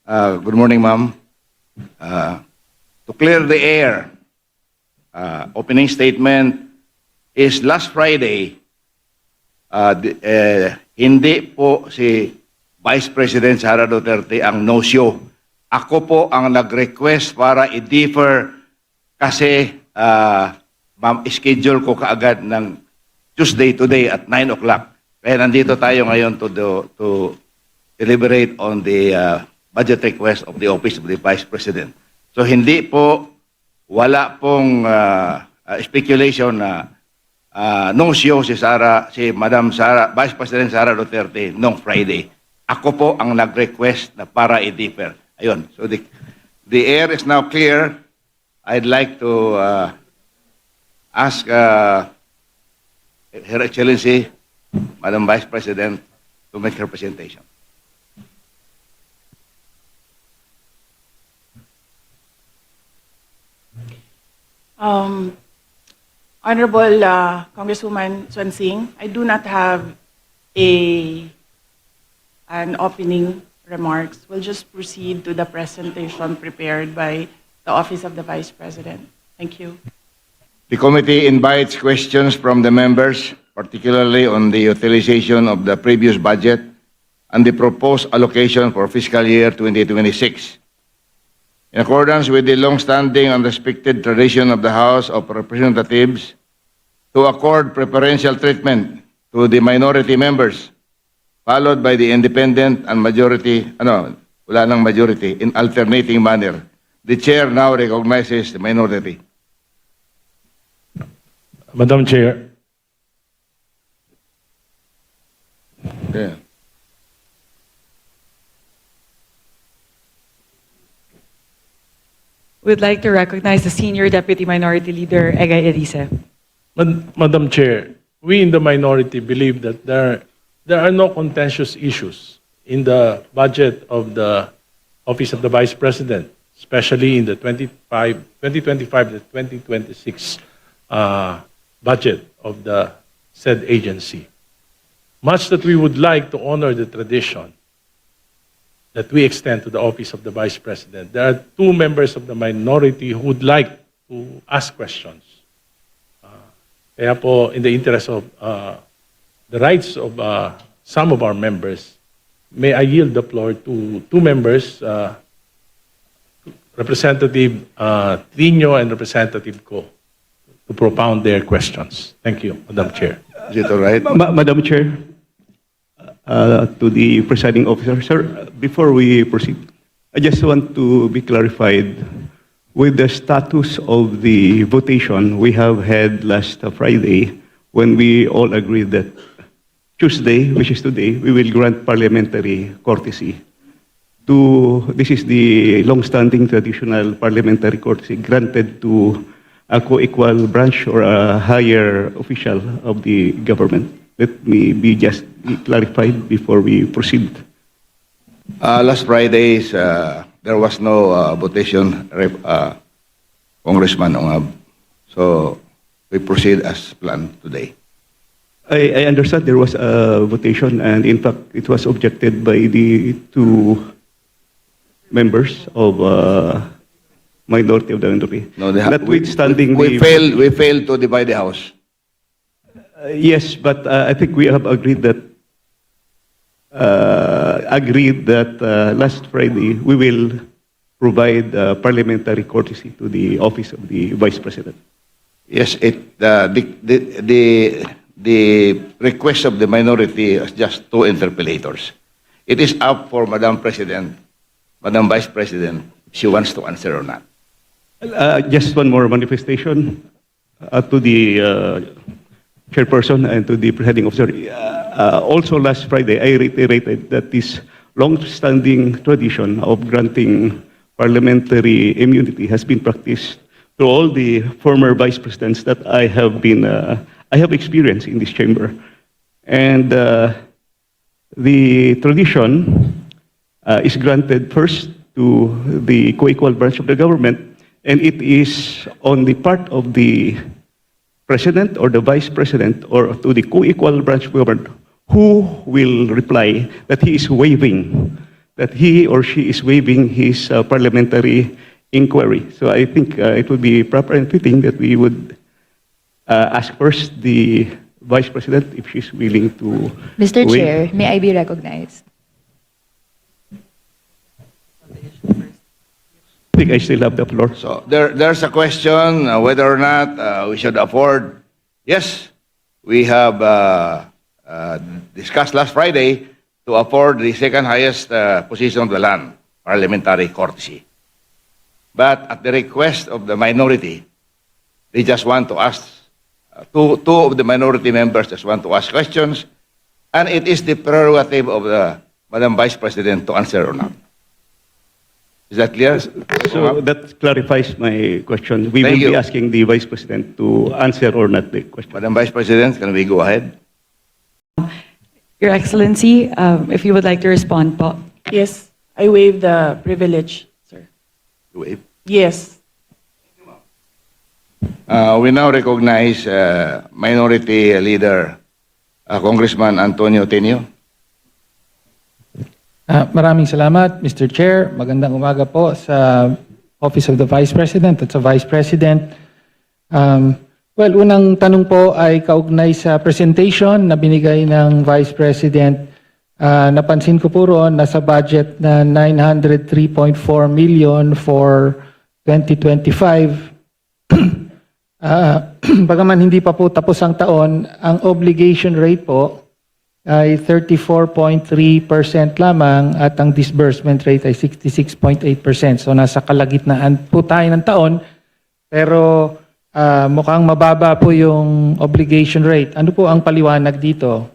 Good morning, ma'am. To clear the air, opening statement is last Friday, hindi po si Vice President Sara Duterte ang no-show. Ako po ang nag-request para i-defer kasi schedule ko kaagad ng Tuesday today at 9 o'clock. Kaya nandito tayo ngayon to deliberate on the budget request of the Office of the Vice President. So hindi po, wala pong speculation na no-show si Madam Sara, Vice President Sara Duterte noong Friday. Ako po ang nag-request na para i-defer. Ayun. So the air is now clear. I'd like to ask Her Excellency, Madam Vice President, to make her presentation. Honorable Congresswoman Swansing, I do not have an opening remarks. We'll just proceed to the presentation prepared by the Office of the Vice President. Thank you. The committee invites questions from the members, particularly on the utilization of the previous budget and the proposed allocation for fiscal year 2026. In accordance with the long-standing and respected tradition of the House of Representatives to accord preferential treatment to the minority members, followed by the independent and majority, wala nang majority, in alternating manner, the chair now recognizes the minority. Madam Chair. Okay. Would like to recognize the Senior Deputy Minority Leader, Egay Erice. Madam Chair, we in the minority believe that there are no contentious issues in the budget of the Office of the Vice President, especially in the 2025 to 2026 budget of the said agency. Much that we would like to honor the tradition that we extend to the Office of the Vice President, there are two members of the minority who would like to ask questions. Kaya po, in the interest of the rights of some of our members, may I yield the floor to two members, Representative Trino and Representative Ko, to propound their questions. Thank you, Madam Chair. Is it all right? Madam Chair, to the presiding officer, sir, before we proceed, I just want to be clarified with the status of the votation we have had last Friday when we all agreed that Tuesday, which is today, we will grant parliamentary courtesy. This is the long-standing traditional parliamentary courtesy granted to a co-equal branch or a higher official of the government. Let me be just clarified before we proceed. Last Friday's, there was no votation, Congressman Ongab. So we proceed as planned today. I understand there was a votation, and in fact, it was objected by the two members of minority of the minority. No, Notwithstanding we failed to divide the House. yes, but I think we have agreed that last Friday we will provide parliamentary courtesy to the Office of the Vice President. Yes, the request of the minority is just two interpellators. It is up for Madam President, Madam Vice President, if she wants to answer or not. Just one more manifestation to the chairperson and to the presiding officer. Also last Friday, I reiterated that this long-standing tradition of granting parliamentary immunity has been practiced to all the former vice presidents that I have experienced in this chamber. And the tradition is granted first to the co-equal branch of the government, and it is on the part of the president or the vice president or to the co-equal branch of government who will reply that he is waiving that he or she is waiving his parliamentary inquiry. So I think it would be proper and fitting that we would ask first the Vice President if she's willing to Mr. waive. Chair, may I be recognized? I think I still have the floor. So there's a question whether or not we should afford. Yes, we have discussed last Friday to afford the second highest position of the land, parliamentary courtesy. But at the request of the minority, they just want to ask, two of the minority members just want to ask questions, and it is the prerogative of the Madam Vice President to answer or not. Is that clear? So that clarifies my question. We Thank will you. be asking the Vice President to answer or not the question. Madam Vice President, can we go ahead? Your Excellency, if you would like to respond po. Yes, I waive the privilege, sir. Wave. Yes. We now recognize Minority Leader Congressman Antonio Tenio. Maraming salamat, Mr. Chair. Magandang umaga po sa Office of the Vice President at sa Vice President. Well, unang tanong po ay kaugnay sa presentation na binigay ng Vice President. Napansin ko po roon, nasa budget na 903.4 million for 2025. Bagaman hindi pa po tapos ang taon, ang obligation rate po ay 34.3% lamang at ang disbursement rate ay 66.8%. So nasa kalagitnaan po tayo ng taon, pero mukhang mababa po yung obligation rate. Ano po ang paliwanag dito?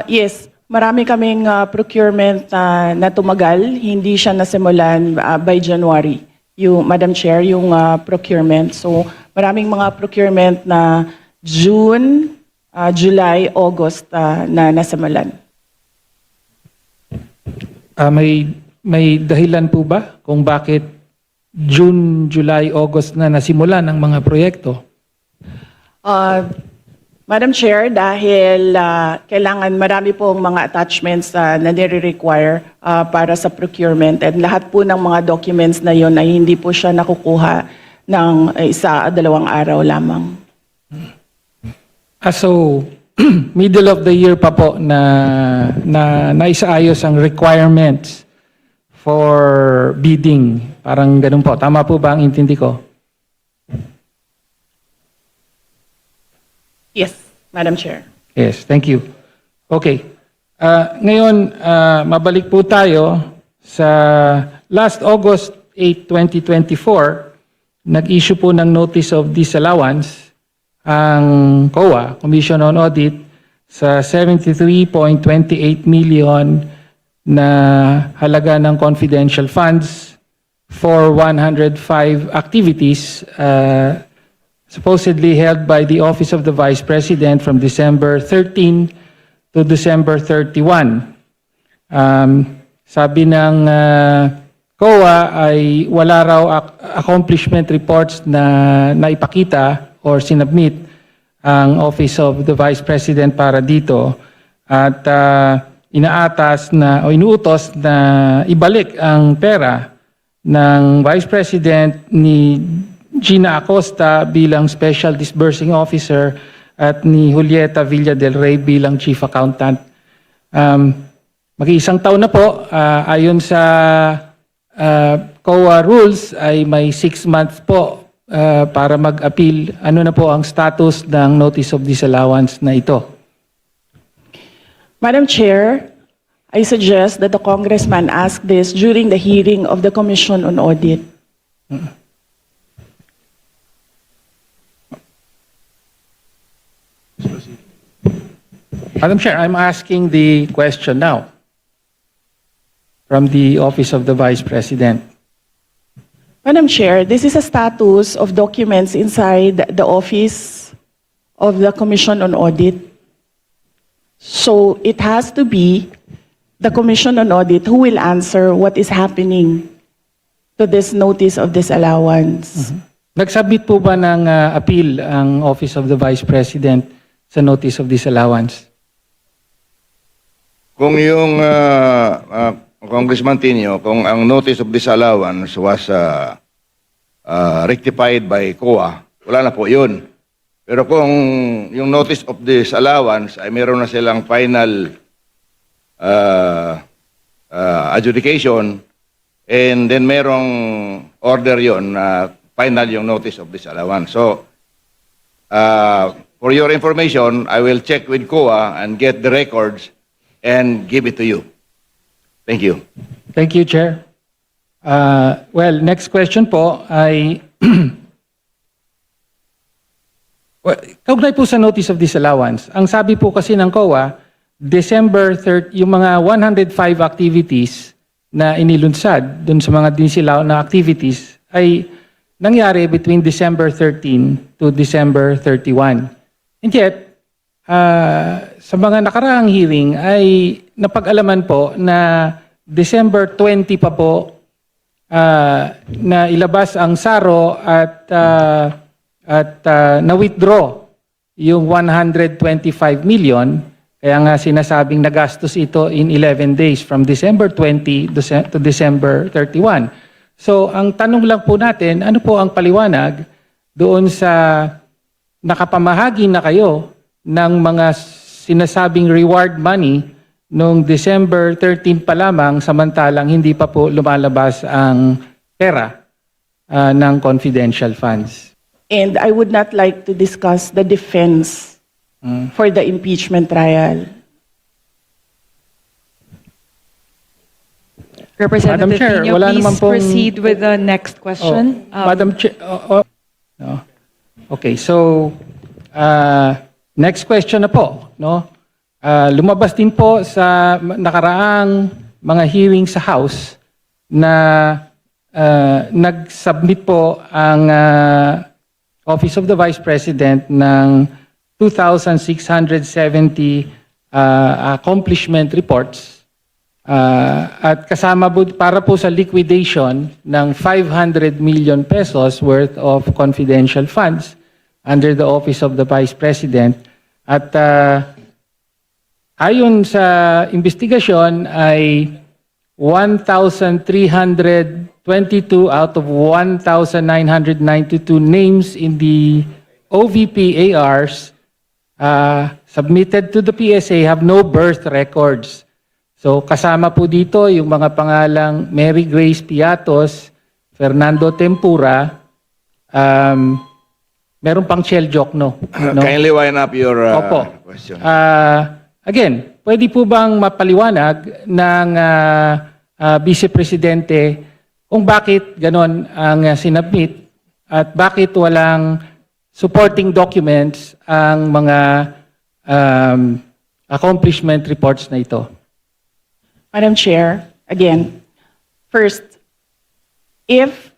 Yes, marami kaming procurement na tumagal. Hindi siya nasimulan by January. Madam Chair, yung procurement. So maraming mga procurement na June, July, August na nasimulan. May dahilan po ba kung bakit June, July, August na nasimulan ang mga proyekto? Madam Chair, dahil kailangan marami pong mga attachments na nire-require para sa procurement, and lahat po ng mga documents na yon ay hindi po siya nakukuha ng isa o dalawang araw lamang. So, middle of the year pa po na naisaayos ang requirements for bidding. Parang ganun po. Tama po ba ang intindi ko? Yes, Madam Chair. Yes, thank you. Okay. Ngayon, mabalik po tayo sa last August 8, 2024, nag-issue po ng Notice of Disallowance ang COA, Commission on Audit, sa 73.28 million na halaga ng confidential funds for 105 activities supposedly held by the Office of the Vice President from December 13 to December 31. Sabi ng COA ay wala raw accomplishment reports na naipakita or sinubmit ang Office of the Vice President para dito at inaatas na o inuutos na ibalik ang pera ng Vice President ni Gina Acosta bilang Special Disbursing Officer at ni Julieta Villa del Rey bilang Chief Accountant. Mag-iisang taon na po, ayon sa COA rules ay may 6 months po para mag-appeal. Ano na po ang status ng Notice of Disallowance na ito? Madam Chair, I suggest that the Congressman ask this during the hearing of the Commission on Audit. Madam Chair, I'm asking the question now from the Office of the Vice President. Madam Chair, this is a status of documents inside the Office of the Commission on Audit. So it has to be the Commission on Audit who will answer what is happening to this notice of disallowance. Nagsubmit po ba ng appeal ang Office of the Vice President sa Notice of Disallowance? Kung yung Congressman Tinio, kung ang notice of disallowance was rectified by COA, wala na po yun. Pero kung yung notice of disallowance ay meron na silang final adjudication, and then merong order yon na final yung notice of disallowance. So, for your information, I will check with COA and get the records and give it to you. Thank you. Thank you, Chair. Well, next question po ay kaugnay po sa notice of disallowance. Ang sabi po kasi ng COA, December 30, yung mga 105 activities na inilunsad dun sa mga dinisilaw na activities ay nangyari between December 13 to December 31. And yet, sa mga nakaraang hearing ay napag-alaman po na December 20 pa po na ilabas ang SARO at na-withdraw yung 125 million. Kaya nga sinasabing nagastos ito in 11 days from December 20 to December 31. So ang tanong lang po natin, ano po ang paliwanag doon sa nakapamahagi na kayo ng mga sinasabing reward money noong December 13 pa lamang, samantalang hindi pa po lumalabas ang pera ng confidential funds. And I would not like to discuss the defense for the impeachment trial. Representative Madam Chair, Pino, wala please naman pong- proceed with the next question. Madam Chair, no. Okay, so next question na po, no? Lumabas din po sa nakaraang mga hearing sa House na nag-submit po ang Office of the Vice President ng 2,670 accomplishment reports at kasama po para po sa liquidation ng 500 million pesos worth of confidential funds under the Office of the Vice President. At ayon sa investigasyon ay 1,322 out of 1,992 names in the OVP ARs submitted to the PSA have no birth records. So kasama po dito yung mga pangalang Mary Grace Piatos, Fernando Tempura, meron pang Shell Jokno. No? Kindly wind up your Opo. question. Again, pwede po bang mapaliwanag ng Vice Presidente kung bakit ganon ang sinubmit at bakit walang supporting documents ang mga accomplishment reports na ito? Madam Chair, again, first, if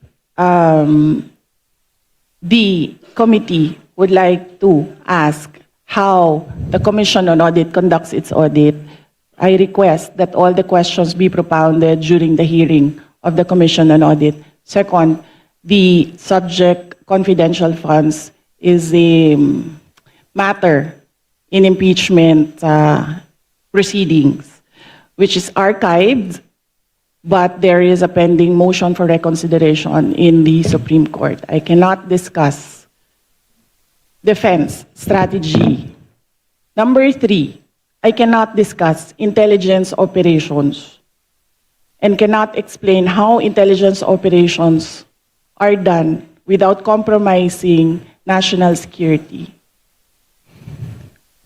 the committee would like to ask how the Commission on Audit conducts its audit, I request that all the questions be propounded during the hearing of the Commission on Audit. Second, the subject confidential funds is a matter in impeachment proceedings, which is archived, but there is a pending motion for reconsideration in the Supreme Court. I cannot discuss defense strategy. Number 3, I cannot discuss intelligence operations and cannot explain how intelligence operations are done without compromising national security.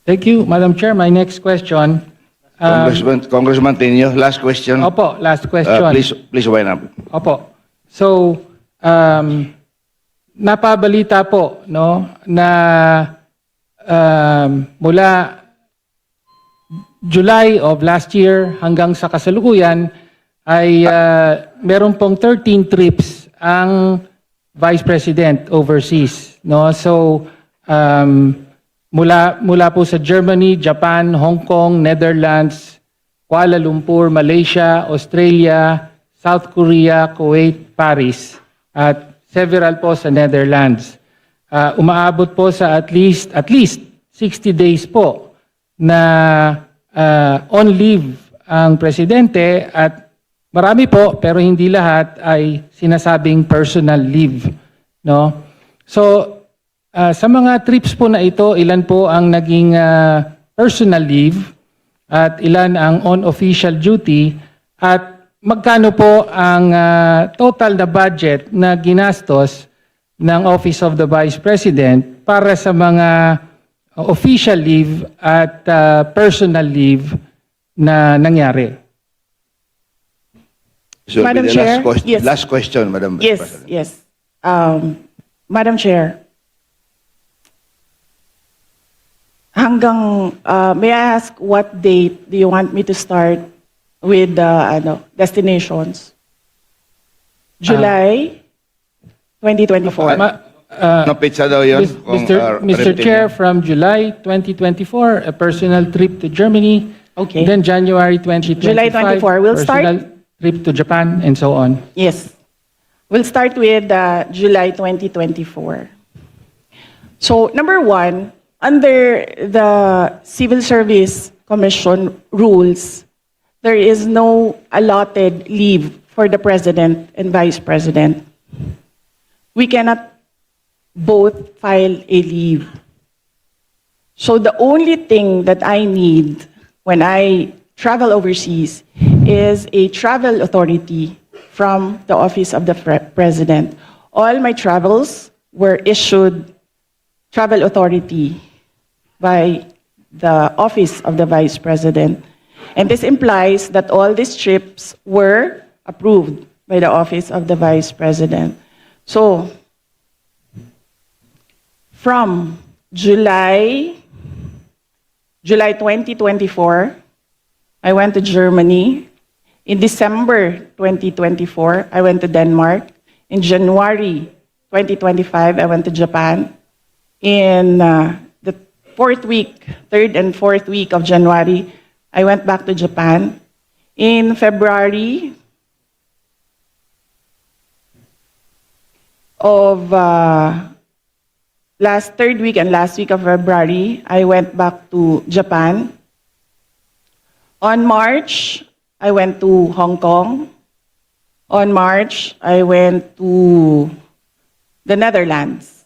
Thank you, Madam Chair. My next question. Congressman Tenyo, last question. Opo, last question. Please wind up. Opo. So, napabalita po no na mula July of last year hanggang sa kasalukuyan ay meron pong 13 trips ang Vice President overseas, no? So mula po sa Germany, Japan, Hong Kong, Netherlands, Kuala Lumpur, Malaysia, Australia, South Korea, Kuwait, Paris, at several po sa Netherlands. Umaabot po sa at least 60 days po na on leave ang presidente at marami po pero hindi lahat ay sinasabing personal leave, no? So sa mga trips po na ito, ilan po ang naging personal leave at ilan ang on-official duty at magkano po ang total na budget na ginastos ng Office of the Vice President para sa mga official leave at personal leave na nangyari? So, Madam the Chair, yes. last question, Madam Vice Yes, President. yes. Madam Chair, may I ask what date do you want me to start with the destinations? July 2024. No pizza daw yun? kung, Mr. repetitive Chair, yun. from July 2024, a personal trip to Germany. Okay. Then January 2025, July 24, we'll start- personal trip to Japan and so on. Yes. We'll start with July 2024. So, number one, under the Civil Service Commission rules, there is no allotted leave for the President and Vice President. We cannot both file a leave. So the only thing that I need when I travel overseas is a travel authority from the Office of the President. All my travels were issued travel authority by the Office of the Vice President. And this implies that all these trips were approved by the Office of the Vice President. So, from July 2024, I went to Germany. In December 2024, I went to Denmark. In January 2025, I went to Japan. In the third and fourth week of January, I went back to Japan. In February of third week and last week of February, I went back to Japan. On March, I went to Hong Kong. On March, I went to the Netherlands.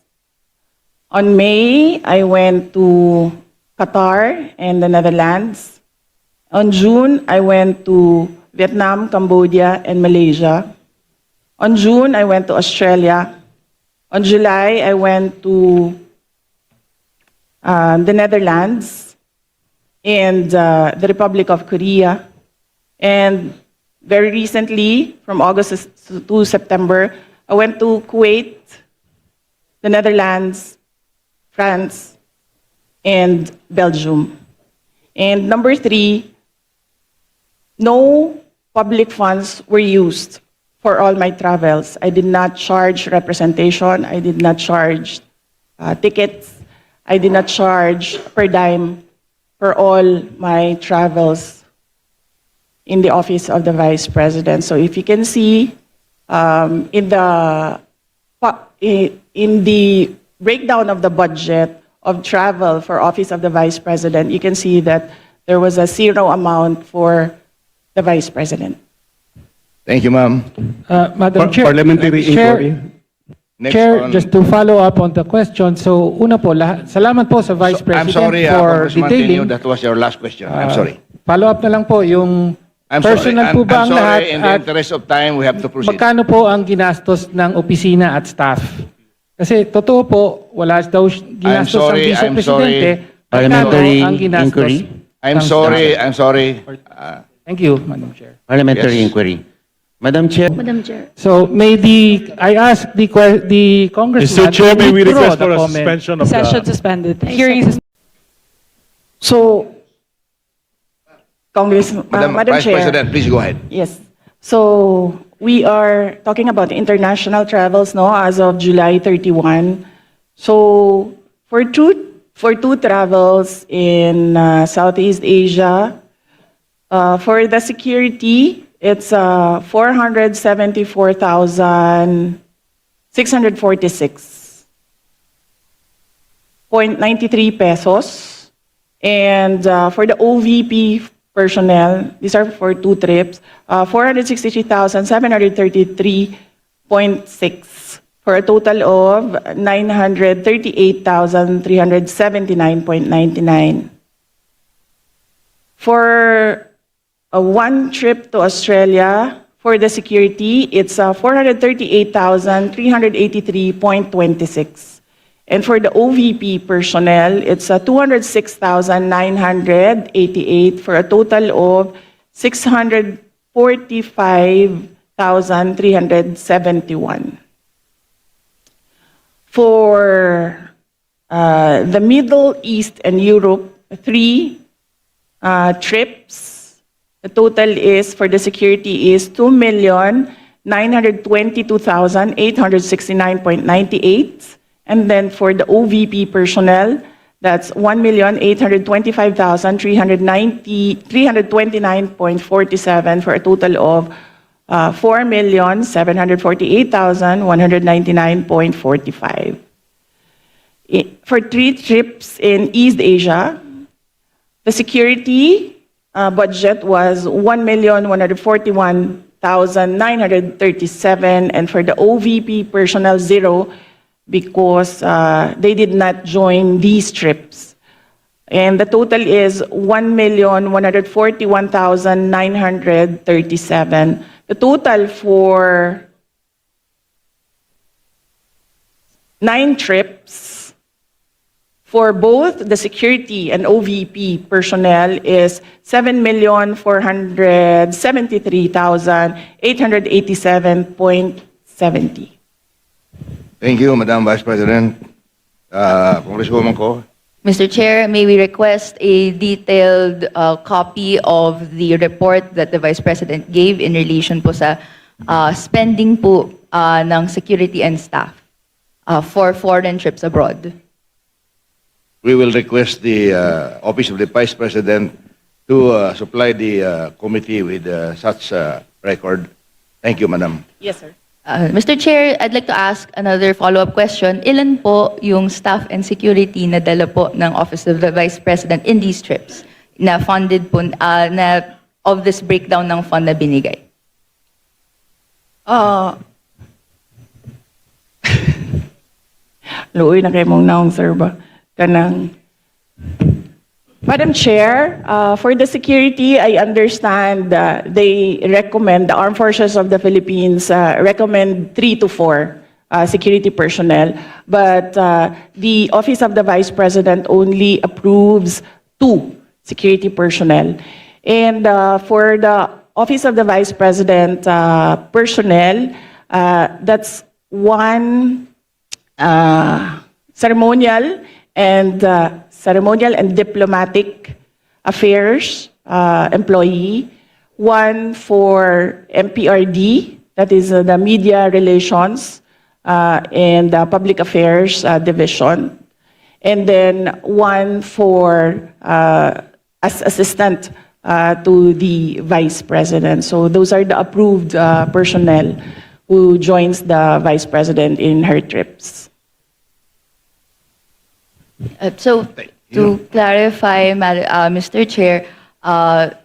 On May, I went to Qatar and the Netherlands. On June, I went to Vietnam, Cambodia, and Malaysia. On June, I went to Australia. On July, I went to the Netherlands and the Republic of Korea. And very recently, from August to September, I went to Kuwait, the Netherlands, France, and Belgium. And number three, no public funds were used for all my travels. I did not charge representation. I did not charge tickets. I did not charge per dime for all my travels in the Office of the Vice President. So if you can see in the breakdown of the budget of travel for Office of the Vice President, you can see that there was a zero amount for the Vice President. Thank you, ma'am. Madam Chair, Parliamentary inquiry. Next Chair, on- just to follow up on the question. So, una po, salamat po sa Vice I'm President sorry, for Congressman detailing. Tenyo, that was your last question. I'm sorry. Follow up na lang po, yung I'm personal sorry. po ba I'm ang lahat sorry. In the at interest of time, we have to proceed. magkano po ang ginastos ng opisina at staff? Kasi totoo po, wala daw ginastos ang sorry, Vice I'm Presidente. Parliamentary Magkano ang ginastos inquiry? I'm ng sorry. staff? I'm sorry. Thank you, Madam Chair. Parliamentary Yes. inquiry. Madam Chair, Madam Chair. So, I ask the congressman Mr. Chair, may we withdraw request for the a comment. suspension of Session the... suspended. Hearing suspended. So, Madam Madam Vice Chair. President, please go ahead. Yes. So we are talking about international travels, no, as of July 31. So for two travels in Southeast Asia, for the security, it's 474,646.93 pesos. And for the OVP personnel, these are for 2 trips, 463,733.6 for a total of 938,379.99. For a 1 trip to Australia, for the security, it's 438,383.26. And for the OVP personnel, it's 206,988 for a total of 645,371. For the Middle East and Europe, 3 trips. The total is for the security is 2,922,869.98. And then for the OVP personnel, that's 329.47 for a total of 4,748,199.45. For 3 trips in East Asia, the security budget was 1,141,937, and for the OVP personnel, 0, because they did not join these trips. And the total is 1,141,937. The total for 9 trips for both the security and OVP personnel is 7,473,887.70. Thank you, Madam Vice President. Congresswoman Ko. Mr. Chair, may we request a detailed copy of the report that the Vice President gave in relation po sa spending po ng security and staff for foreign trips abroad. We will request the Office of the Vice President to supply the committee with such record. Thank you, Madam. Yes, sir. Mr. Chair, I'd like to ask another follow-up question. Ilan po yung staff and security na dala po ng Office of the Vice President in these trips na funded po, na of this breakdown ng fund na binigay? Luoy na kayo mong naong, sir, ba? Kanang. Madam Chair, for the security, I understand they recommend, the Armed Forces of the Philippines recommend 3 to 4 security personnel, but the Office of the Vice President only approves 2 security personnel. And for the Office of the Vice President personnel, that's 1 ceremonial and diplomatic affairs employee, 1 for MPRD, that is the Media Relations and Public Affairs Division, and then 1 for as assistant to the Vice President. So those are the approved personnel who joins the Vice President in her trips. So, to clarify, Mr. Chair,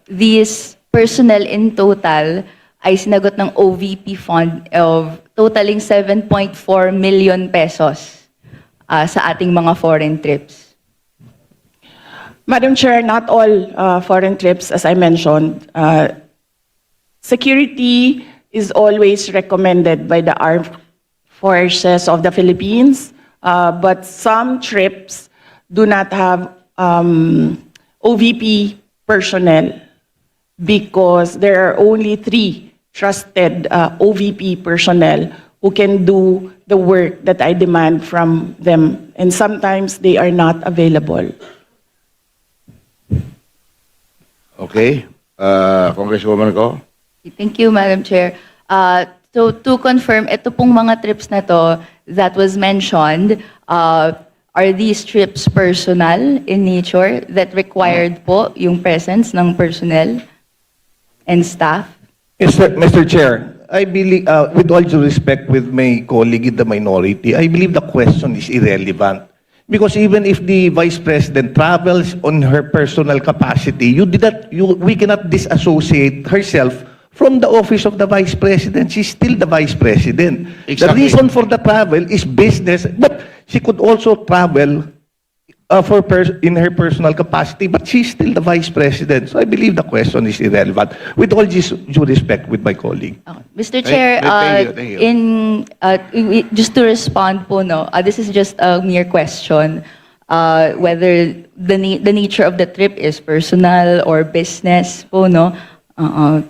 these personnel in total ay sinagot ng OVP fund of totaling 7.4 million pesos sa ating mga foreign trips. Madam Chair, not all foreign trips, as I mentioned. Security is always recommended by the Armed Forces of the Philippines, but some trips do not have OVP personnel because there are only 3 trusted OVP personnel who can do the work that I demand from them, and sometimes they are not available. Okay. Congresswoman Ko. Thank you, Madam Chair. So to confirm, ito pong mga trips na to that was mentioned, are these trips personal in nature that required po yung presence ng personnel and staff? Mr. Chair, I believe, with all due respect with my colleague in the minority, I believe the question is irrelevant Because even if the Vice President travels on her personal capacity, we cannot disassociate herself from the office of the Vice President. She's still the Vice President. The Exactly. reason for the travel is business, but she could also travel in her personal capacity, but she's still the Vice President. So I believe the question is irrelevant. With all due respect with my colleague. Mr. Chair, thank you. just to respond po, no, this is just a mere question, whether the nature of the trip is personal or business po, no,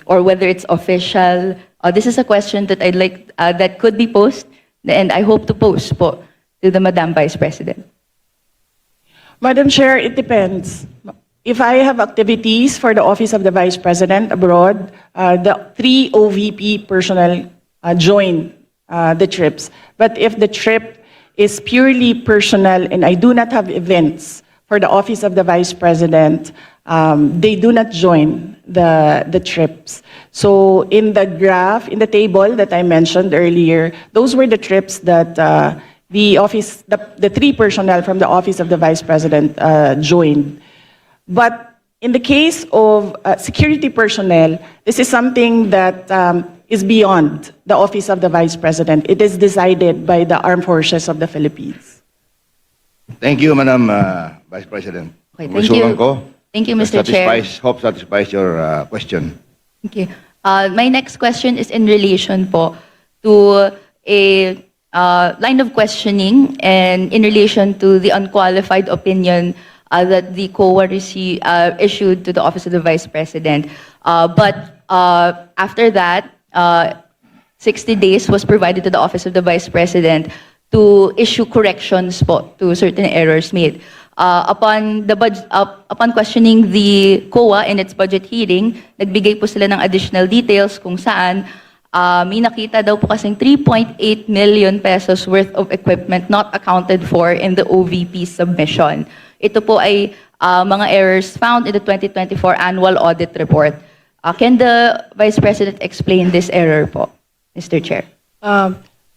or whether it's official. This is a question that I'd like, that could be posed, and I hope to post po to the Madam Vice President. Madam Chair, it depends. If I have activities for the Office of the Vice President abroad, the 3 OVP personnel join the trips. But if the trip is purely personal and I do not have events for the Office of the Vice President, they do not join the trips. So in the graph, in the table that I mentioned earlier, those were the trips that the 3 personnel from the Office of the Vice President joined. But in the case of security personnel, this is something that is beyond the Office of the Vice President. It is decided by the Armed Forces of the Philippines. Thank you, Madam Vice President. Okay, Kung thank you. masulang ko, Thank you, Mr. Chair. Hope satisfies your question. Okay. My next question is in relation po to a line of questioning and in relation to the unqualified opinion that the COA issued to the Office of the Vice President. But after that, 60 days was provided to the Office of the Vice President to issue corrections po to certain errors made. Upon questioning the COA in its budget hearing, nagbigay po sila ng additional details kung saan may nakita daw po kasing 3.8 million pesos worth of equipment not accounted for in the OVP submission. Ito po ay mga errors found in the 2024 annual audit report. Can the Vice President explain this error po, Mr. Chair?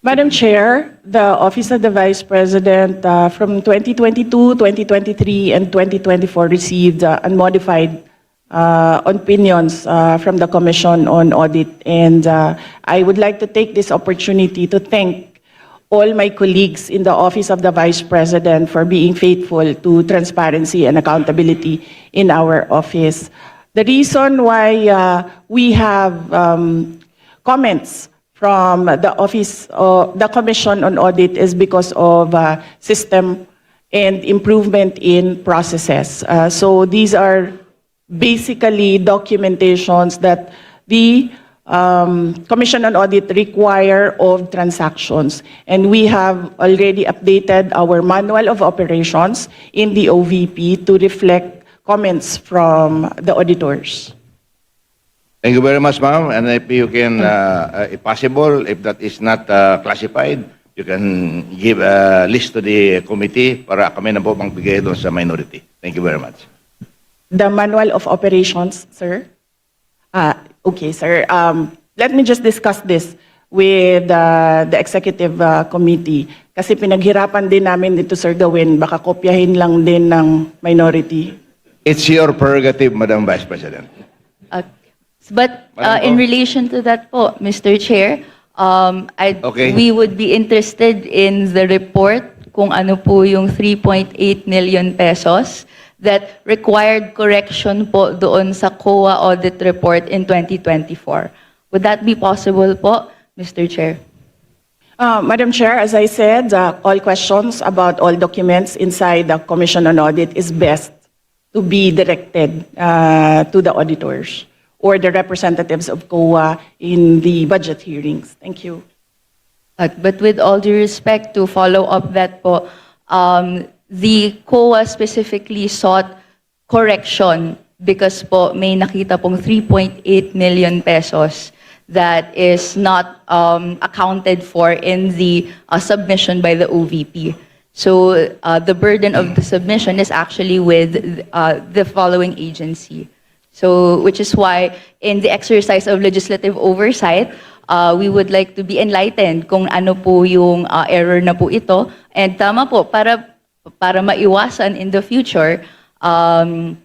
Madam Chair, the Office of the Vice President from 2022, 2023, and 2024 received unmodified opinions from the Commission on Audit. And I would like to take this opportunity to thank all my colleagues in the Office of the Vice President for being faithful to transparency and accountability in our office. The reason why we have comments from the Office of the Commission on Audit is because of system and improvement in processes. So these are basically documentations that the Commission on Audit require of transactions. And we have already updated our manual of operations in the OVP to reflect comments from the auditors. Thank you very much, ma'am. And if you can, if possible, if that is not classified, you can give a list to the committee para kami na po magbigay doon sa minority. Thank you very much. The manual of operations, sir? Okay, sir. Let me just discuss this with the executive committee. Kasi pinaghirapan din namin dito, Sir Gawin. Baka kopyahin lang din ng minority. It's your prerogative, Madam Vice President. But Madam in Po. relation to that po, Mr. Chair, Okay. we would be interested in the report kung ano po yung 3.8 million pesos that required correction po doon sa COA audit report in 2024. Would that be possible po, Mr. Chair? Madam Chair, as I said, all questions about all documents inside the Commission on Audit is best to be directed to the auditors or the representatives of COA in the budget hearings. Thank you. But with all due respect, to follow up that po, the COA specifically sought correction because po may nakita pong 3.8 million pesos that is not accounted for in the submission by the OVP. So the burden of the submission is actually with the following agency. So, which is why in the exercise of legislative oversight, we would like to be enlightened kung ano po yung error na po ito. And tama po, para para maiwasan in the future, a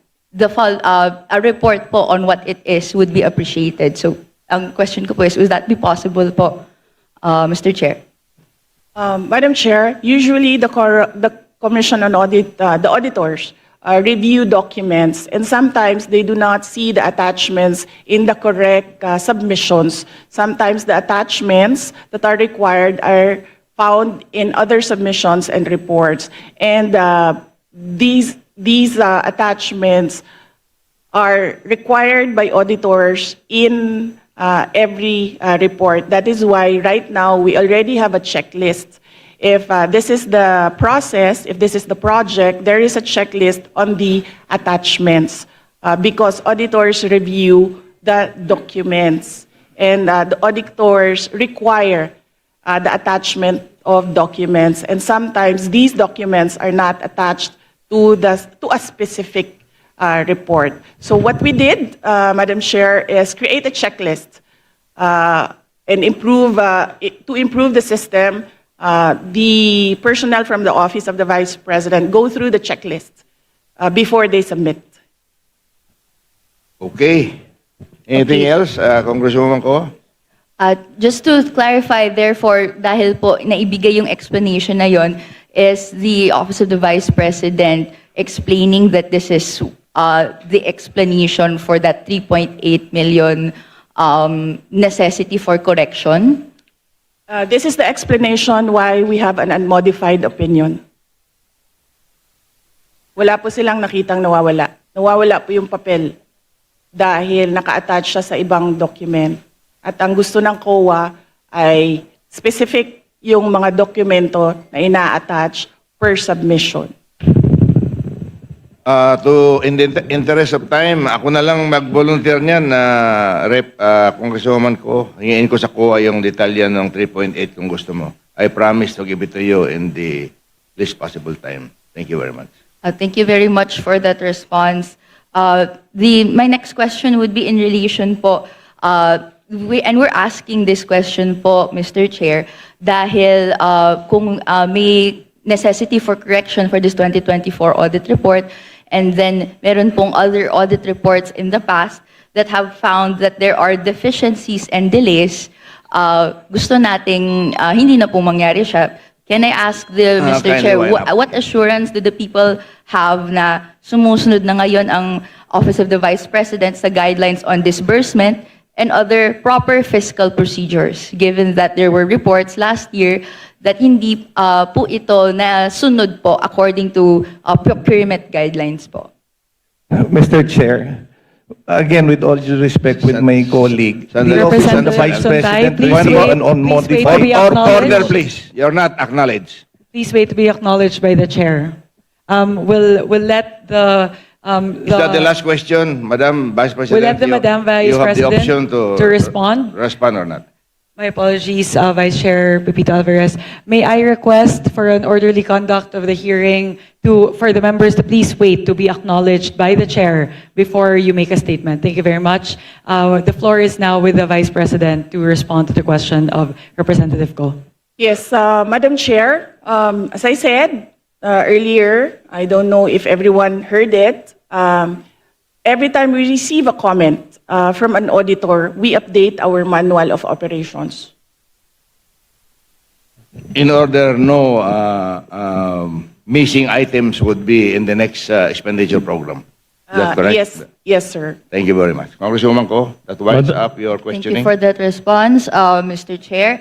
report po on what it is would be appreciated. So, ang question ko po is, would that be possible po, Mr. Chair? Madam Chair, usually the Commission on Audit, the auditors review documents, and sometimes they do not see the attachments in the correct submissions. Sometimes the attachments that are required are found in other submissions and reports. And these attachments are required by auditors in every report. That is why right now we already have a checklist. If this is the process, if this is the project, there is a checklist on the attachments because auditors review the documents, and the auditors require the attachment of documents, and sometimes these documents are not attached to a specific report. So what we did, Madam Chair, is create a checklist and to improve the system. The personnel from the Office of the Vice President go through the checklist before they submit. Okay. Anything else, Congresswoman Ko? Just to clarify, therefore, dahil po naibigay yung explanation na yon, is the Office of the Vice President explaining that this is the explanation for that 3.8 million necessity for correction? This is the explanation why we have an unmodified opinion. Wala po silang nakitang nawawala. Nawawala po yung papel dahil naka-attach siya sa ibang document. At ang gusto ng COA ay specific yung mga dokumento na ina-attach per submission. In the interest of time, ako na lang mag-volunteer niyan na Congresswoman Ko. Hingin ko sa COA yung detalya ng 3.8 kung gusto mo. I promise to give it to you in the least possible time. Thank you very much. Thank you very much for that response. My next question would be in relation po, we're asking this question po, Mr. Chair, dahil kung may necessity for correction for this 2024 audit report, and then meron pong other audit reports in the past that have found that there are deficiencies and delays, gusto nating hindi na pong mangyari siya. Can I ask Mr. kindly Chair, wind up. what assurance do the people have na sumusunod na ngayon ang Office of the Vice President sa guidelines on disbursement and other proper fiscal procedures, given that there were reports last year that hindi po ito na sunod po according to procurement guidelines po? Mr. Chair, again, with all due respect with my colleague, Sandali. the Office of the Representative Vice Sontai, President, please one wait. on Please wait modified. to be acknowledged. Order, please. You're not acknowledged. Please wait to be acknowledged by the chair. We'll let Is that the last question, Madam Vice President? We'll let the Madam Vice You have the option President to to respond. Respond or not. My apologies, Vice Chair Pepito Alvarez. May I request for an orderly conduct of the hearing for the members to please wait to be acknowledged by the chair before you make a statement. Thank you very much. The floor is now with the Vice President to respond to the question of Representative Go. Yes, Madam Chair, as I said earlier, I don't know if everyone heard it. Every time we receive a comment from an auditor, we update our manual of operations. In order no missing items would be in the next expenditure program. Is that correct? Yes, sir. Thank you very much. Congresswoman Ko, that winds Madam- up your Thank you questioning. for that response, Mr. Chair.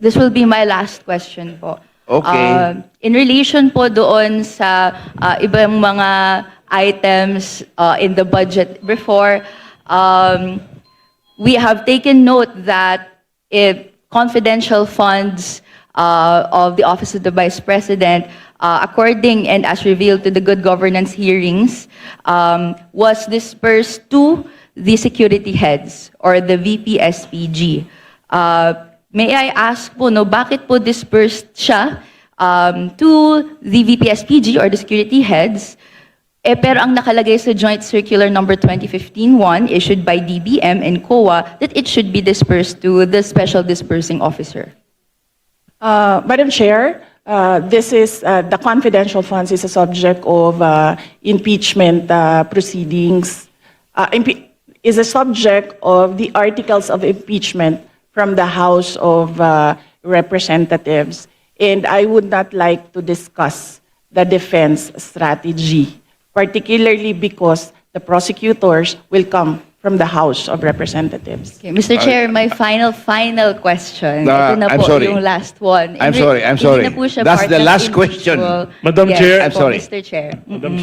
This will be my last question po. Okay. In relation po doon sa ibang mga items in the budget before, we have taken note that if confidential funds of the Office of the Vice President, according and as revealed to the good governance hearings, was dispersed to the security heads or the VPSPG. May I ask po, no, bakit po dispersed siya to the VPSPG or the security heads, pero ang nakalagay sa Joint Circular Number 2015-1 issued by DBM and COA that it should be dispersed to the Special Dispersing Officer? Madam Chair, this is the confidential funds is a subject of impeachment proceedings. Is a subject of the articles of impeachment from the House of Representatives, and I would not like to discuss the defense strategy, particularly because the prosecutors will come from the House of Representatives. Okay, Mr. Chair, my final question. No, Ito na I'm po sorry. yung last one. I'm sorry. Hindi na po siya That's part the ng last question. individual. Madam Yes Chair. po, I'm sorry. Mr. Chair.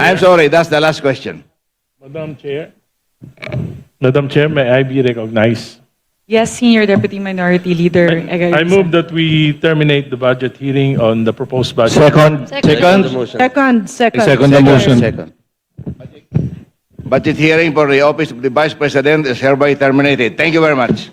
I'm sorry, that's the last question. Madam Chair. Madam Chair, may I be recognized? Yes, Senior Deputy Minority Leader Egarisa. I move that we terminate the budget hearing on the proposed budget. Second. Second. Second the motion. Second. Budget hearing for the office of the Vice President is hereby terminated. Thank you very much.